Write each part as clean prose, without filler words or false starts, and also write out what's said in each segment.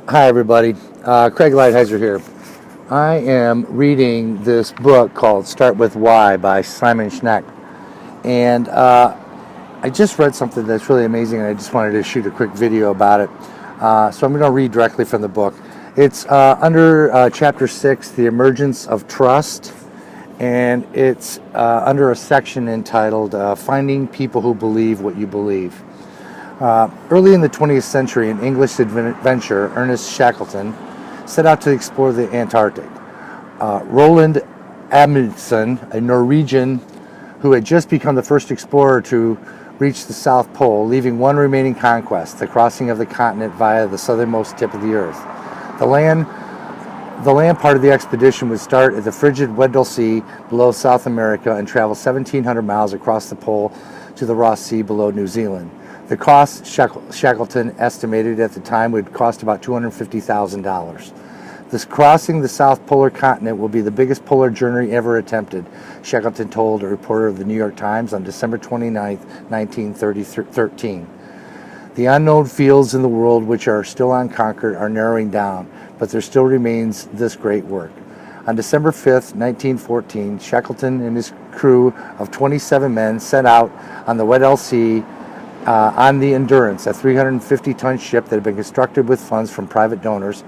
Hi, everybody. Craig Lighthizer here. I am reading this book called Start With Why by Simon Sinek. And I just read something that's really amazing, and I just wanted to shoot a quick video about it. So I'm going to read directly from the book. It's under Chapter 6, The Emergence of Trust. And it's under a section entitled Finding People Who Believe What You Believe. Early in the 20th century, an English adventurer, Ernest Shackleton, set out to explore the Antarctic. Roland Amundsen, a Norwegian who had just become the first explorer to reach the South Pole, leaving one remaining conquest, the crossing of the continent via the southernmost tip of the Earth. The land part of the expedition would start at the frigid Weddell Sea below South America and travel 1,700 miles across the pole to the Ross Sea below New Zealand. The cost, Shackleton estimated at the time, would cost about $250,000. This crossing the South Polar Continent will be the biggest polar journey ever attempted, Shackleton told a reporter of the New York Times on December 29, 1913. The unknown fields in the world which are still unconquered are narrowing down, but there still remains this great work. On December 5, 1914, Shackleton and his crew of 27 men set out on the Weddell Sea on the Endurance, a 350-ton ship that had been constructed with funds from private donors,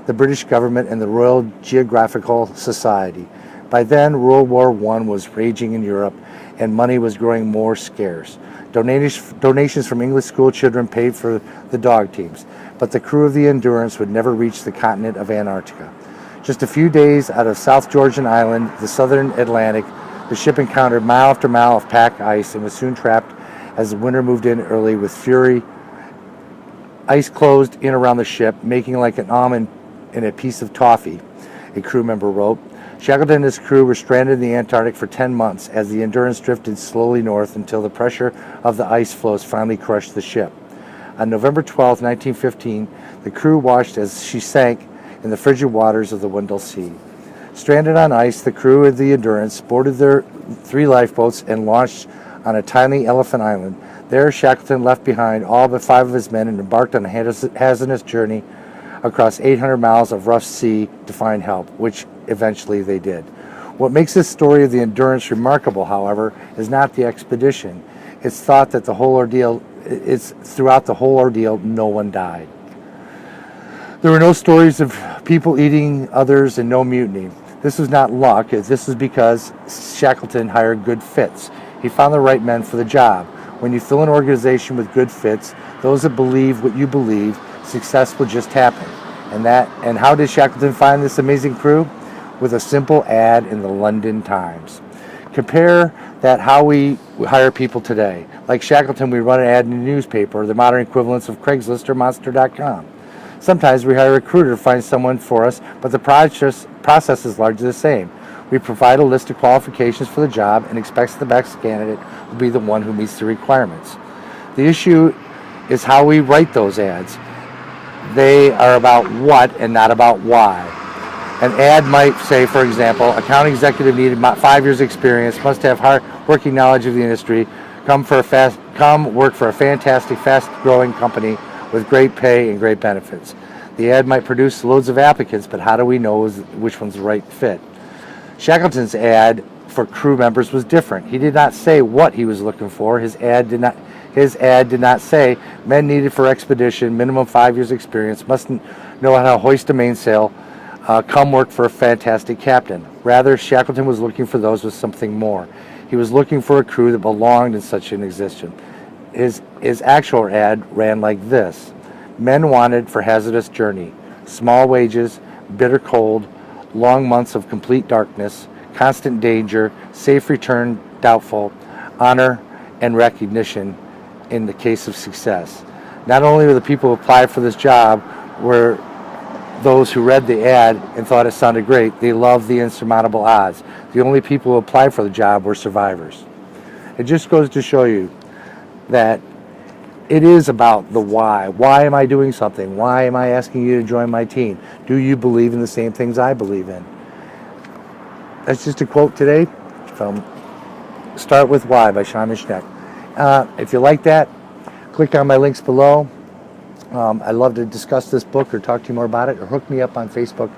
the British government, and the Royal Geographical Society. By then, World War I was raging in Europe, and money was growing more scarce. Donations from English school children paid for the dog teams, but the crew of the Endurance would never reach the continent of Antarctica. Just a few days out of South Georgian Island, the southern Atlantic, the ship encountered mile after mile of pack ice and was soon trapped as the winter moved in early with fury. Ice closed in around the ship, making like an almond in a piece of toffee, a crew member wrote. Shackleton and his crew were stranded in the Antarctic for 10 months as the Endurance drifted slowly north until the pressure of the ice floes finally crushed the ship. On November 12, 1915, the crew watched as she sank in the frigid waters of the Weddell Sea. Stranded on ice, the crew of the Endurance boarded their 3 lifeboats and launched on a tiny elephant island. There, Shackleton left behind all but 5 of his men and embarked on a hazardous journey across 800 miles of rough sea to find help, which eventually they did. What makes this story of the Endurance remarkable, however, is not the expedition. It's thought that throughout the whole ordeal, no one died. There were no stories of people eating others and no mutiny. This was not luck. This was because Shackleton hired good fits. He found the right men for the job. When you fill an organization with good fits, those that believe what you believe, success will just happen. And how did Shackleton find this amazing crew? With a simple ad in the London Times. Compare that how we hire people today. Like Shackleton, we run an ad in a newspaper, the modern equivalents of Craigslist or Monster.com. Sometimes we hire a recruiter to find someone for us, but the process is largely the same. We provide a list of qualifications for the job and expect the best candidate will be the one who meets the requirements. The issue is how we write those ads. They are about what and not about why. An ad might say, for example, account executive needed 5 years experience, must have hard working knowledge of the industry, come work for a fantastic, fast-growing company with great pay and great benefits. The ad might produce loads of applicants, but how do we know which one's the right fit? Shackleton's ad for crew members was different. He did not say what he was looking for. His ad did not say men needed for expedition, minimum 5 years experience, must know how to hoist a mainsail, come work for a fantastic captain. Rather, Shackleton was looking for those with something more. He was looking for a crew that belonged in such an existence. His actual ad ran like this. Men wanted for hazardous journey, small wages, bitter cold, long months of complete darkness, constant danger, safe return doubtful, honor and recognition in the case of success. Not only were the people who applied for this job were those who read the ad and thought it sounded great, they loved the insurmountable odds. The only people who applied for the job were survivors. It just goes to show you that it is about the why. Why am I doing something? Why am I asking you to join my team? Do you believe in the same things I believe in? That's just a quote today from Start With Why by Simon Sinek. If you like that, click on my links below. I'd love to discuss this book or talk to you more about it, or hook me up on Facebook.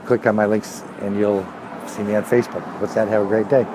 Click on my links and you'll see me on Facebook. With that, have a great day.